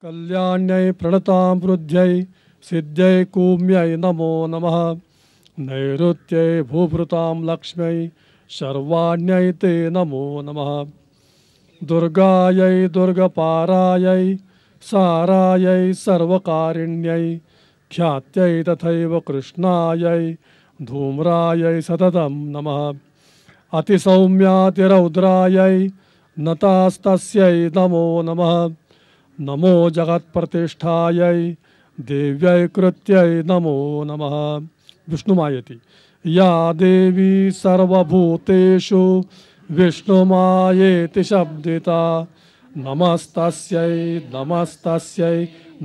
कल्याण्यै प्रणतां वृद्ध्यै सिद्ध्यै कूम्यै नमो नमः। नैऋत्यै भूभृतां लक्ष्म्यै शर्वाण्यै ते नमो नमः। दुर्गायै दुर्गपारायै सारायै सर्वकारिण्यै ख्यात्यै तथैव कृष्णायै धूम्रायै सततं नमः। अतिसौम्यातिरौद्रायै नतास्तस्यै नमो नमः। नमो जगत्प्रतिष्ठायै देव्यै कृत्यै नमो नमः। विष्णुमायति या देवी सर्वभूतेषु विष्णुमायेति शब्दिता नमस्तस्यै नमस्तस्यै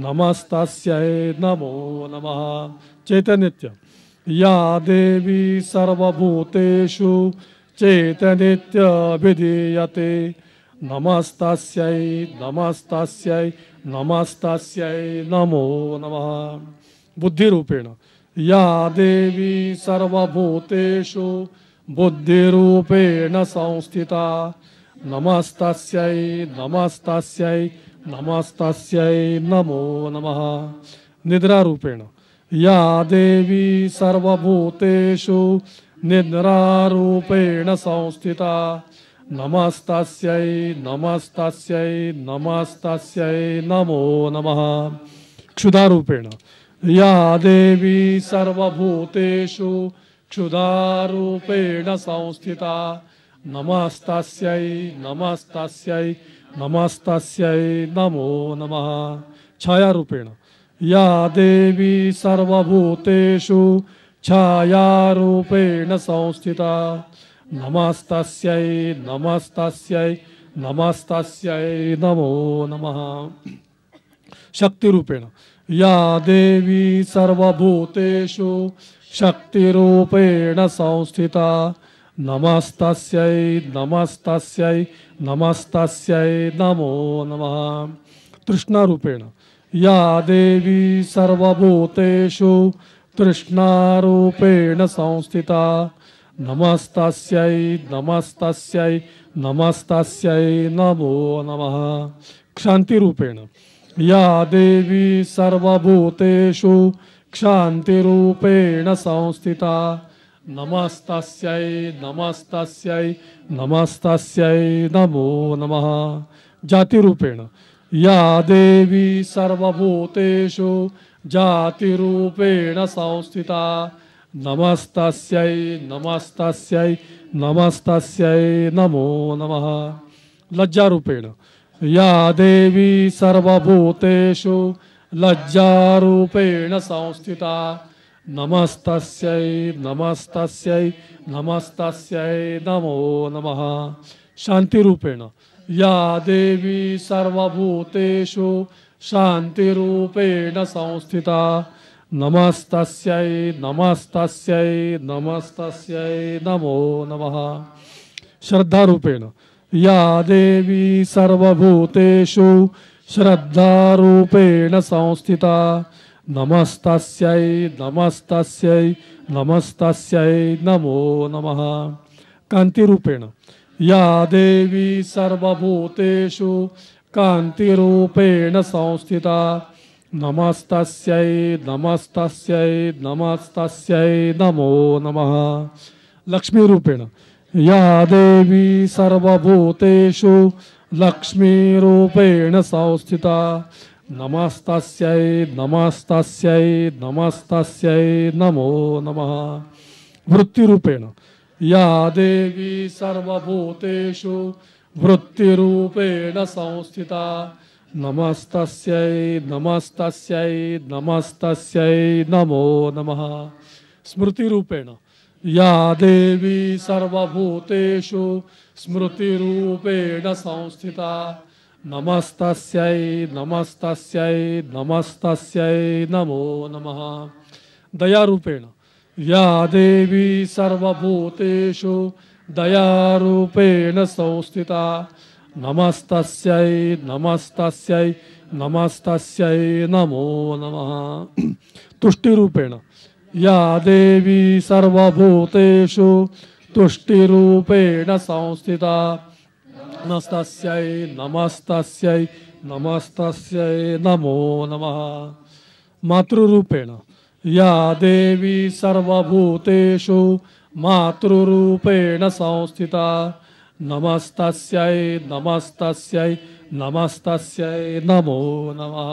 नमस्तस्यै नमो नमः। चैतन्य या देवी सर्वभूतेषु चैतन्यविधीयते नमस्तस्यै नमस्तस्यै नमस्तस्यै नमो नमः। बुद्धिरूपेण या देवी सर्वभूतेषु बुद्धिरूपेण संस्थिता नमस्तस्यै नमस्तस्यै नमस्तस्यै नमो नमः। निद्रारूपेण या देवी सर्वभूतेषु निद्रारूपेण संस्थिता नमस्तस्यै नमस्तस्यै नमस्तस्यै नमो नमः। क्षुधारूपेण या देवी सर्वभूतेषु क्षुधारूपेण संस्थिता नमस्तस्यै नमस्तस्यै नमस्तस्यै नमो नमः। छायारूपेण या देवी सर्वभूतेषु छायारूपेण संस्थिता नमस्तस्यै नमस्तस्यै नमस्तस्यै नमो नमः। शक्तिरूपेण या देवी सर्वभूतेषु शक्तिरूपेण संस्थिता नमस्तस्यै नमस्तस्यै नमस्तस्यै नमो नमः। तृष्णारूपेण या देवी सर्वभूतेषु तृष्णारूपेण संस्थिता नमस्तस्यै नमस्तस्यै नमस्तस्यै नमो नमः। क्षान्तिरूपेण या देवी सर्वभूतेषु क्षान्तिरूपेण संस्थिता नमस्तस्यै नमस्तस्यै नमस्तस्यै नमो नमः। जातिरूपेण या देवी सर्वभूतेषु जातिरूपेण संस्थिता नमस्तस्यै नमस्तस्यै नमस्तस्यै नमो नमः। लज्जारूपेण या देवी सर्वभूतेषु लज्जारूपेण संस्थिता नमस्तस्यै नमस्तस्यै नमस्तस्यै नमो नमः। शान्तिरूपेण या देवी सर्वभूतेषु शान्तिरूपेण संस्थिता नमस्तस्यै नमस्तस्यै नमस्तस्यै नमो नमः। श्रद्धारूपेण या देवी सर्वभूतेषु श्रद्धारूपेण संस्थिता नमस्तस्यै नमस्तस्यै नमस्तस्यै नमो नमः। कान्तिरूपेण या देवी सर्वभूतेषु कान्तिरूपेण संस्थिता नमस्तस्यै नमस्तस्यै नमस्तस्यै नमो नमः। लक्ष्मीरूपेण या देवी सर्वभूतेषु लक्ष्मीरूपेण संस्थिता नमस्तस्यै नमस्तस्यै नमस्तस्यै नमो नमः। वृत्तिरूपेण या देवी सर्वभूतेषु वृत्तिरूपेण संस्थिता नमस्तस्यै नमस्तस्यै नमस्तस्यै नमो नमः। स्मृतिरूपेण या देवी सर्वभूतेषु स्मृतिरूपेण संस्थिता नमस्तस्यै नमस्तस्यै नमस्तस्यै नमो नमः। दयारूपेण या देवी सर्वभूतेषु दयारूपेण संस्थिता नमस्तस्यै नमस्तस्यै नमस्तस्यै नमो नमः। तुष्टिरूपेण या देवी सर्वभूतेषु तुष्टिरूपेण संस्थिता नमस्तस्यै नमस्तस्यै नमस्तस्यै नमो नमः। मातृरूपेण या देवी सर्वभूतेषु मातृरूपेण संस्थिता नमस्तस्यै नमस्तस्यै नमस्तस्यै नमो नमः।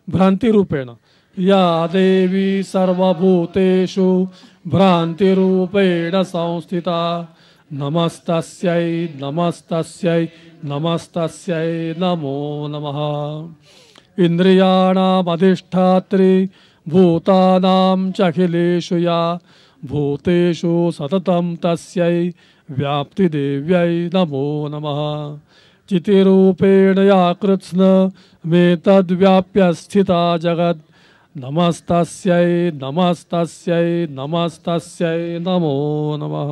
भ्रांतिरूपेण या देवी सर्वभूतेषु भ्रांतिरूपेण संस्थिता नमस्तस्यै नमस्तस्यै नमस्तस्यै नमो नमः। इंद्रियाणामधिष्ठात्री भूतानां चाखिलेषु या भूतेषु सततं तस्यै व्याप्तिदेव्यै नमो नमः। चितिरूपेण या कृत्स्नमेतद्व्याप्य स्थिता जगत् नमस्तस्यै नमस्तस्यै नमस्तस्यै नमो नमः।